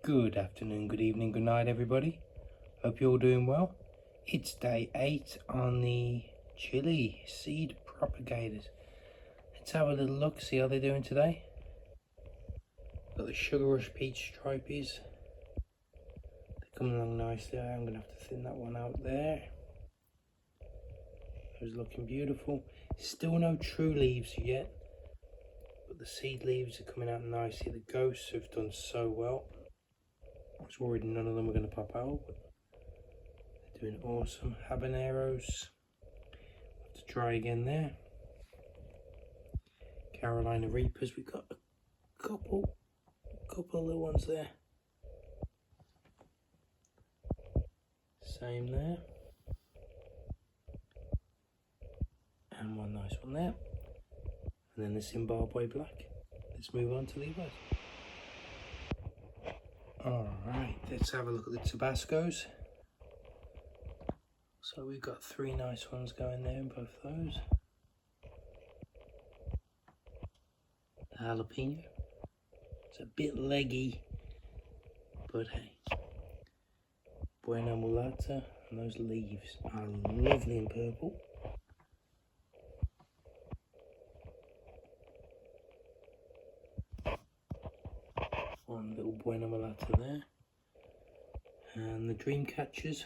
Good afternoon, good evening, good night everybody. Hope you're all doing well. It's day 8 on the chili seed propagators. Let's have a little look, see how they're doing today. Got the Sugar Rush Peach Stripies. They're coming along nicely. I'm going to have to thin that one out there. Those looking beautiful. Still no true leaves yet, but the seed leaves are coming out nicely. The ghosts have done so well. I was worried none of them were going to pop out, but they're doing awesome. Habaneros, have to try again there. Carolina Reapers, we've got a couple of little ones there. Same there. And one nice one there. And then the Zimbabwe Black. Let's move on to the others. Alright, let's have a look at the Tabascos. So we've got 3 nice ones going there in both those. The jalapeno. It's a bit leggy, but hey. Buena Mulata, and those leaves are lovely in purple. One little Buena Mulata there. And the Dream Catchers.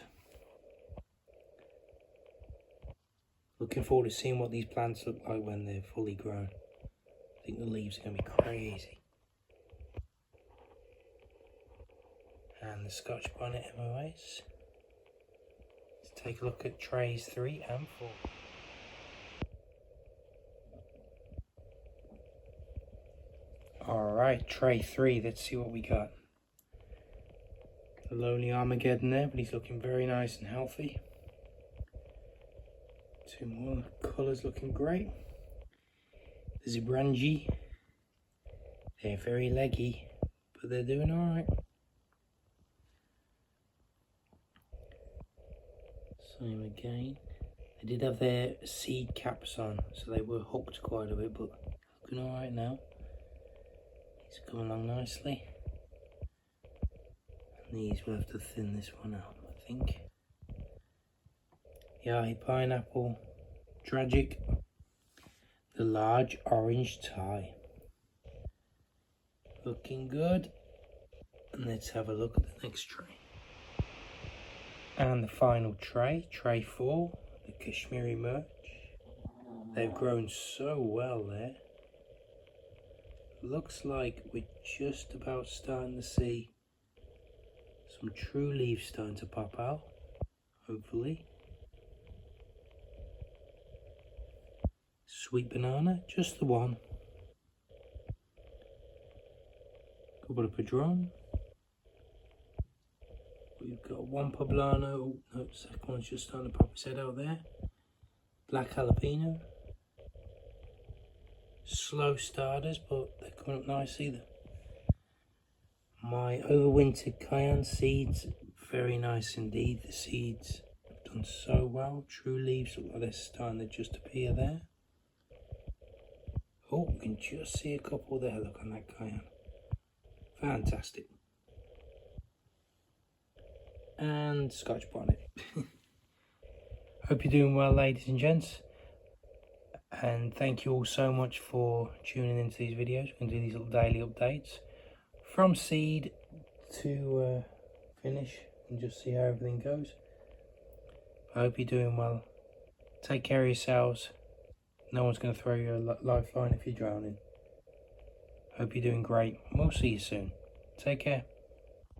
Looking forward to seeing what these plants look like when they're fully grown. I think the leaves are going to be crazy. And the Scotch Bonnet MOAs. Let's take a look at trays 3 and 4. Alright, tray 3, let's see what we got. The Lonely Armageddon there, but he's looking very nice and healthy. 2 more colours looking great. The Zibrangi, they're very leggy, but they're doing alright. Same again. They did have their seed caps on, so they were hooked quite a bit, but looking alright now. These are coming along nicely. And these will have to thin this one out, I think. Yahi Pineapple, Tragic, the Large Orange Tie. Looking good. And let's have a look at the next tray. And the final tray, tray 4, the Kashmiri Merch. They've grown so well there. Looks like we're just about starting to see some true leaves starting to pop out, hopefully. Sweet Banana, just the one. Couple of Padron. We've got one Poblano. Oh, no, the second one's just starting to pop his head out there. Black Jalapeno. Slow starters, but they're coming up nice either. My overwintered cayenne seeds, very nice indeed. The seeds have done so well. True leaves look like they're starting to just appear there. Oh, you can just see a couple there, look on that cayenne. Fantastic. And Scotch Bonnet. Hope you're doing well, ladies and gents. And thank you all so much for tuning into these videos. We're going to do these little daily updates from seed to finish and just see how everything goes. I hope you're doing well. Take care of yourselves. No one's going to throw you a lifeline if you're drowning. Hope you're doing great. We'll see you soon. Take care.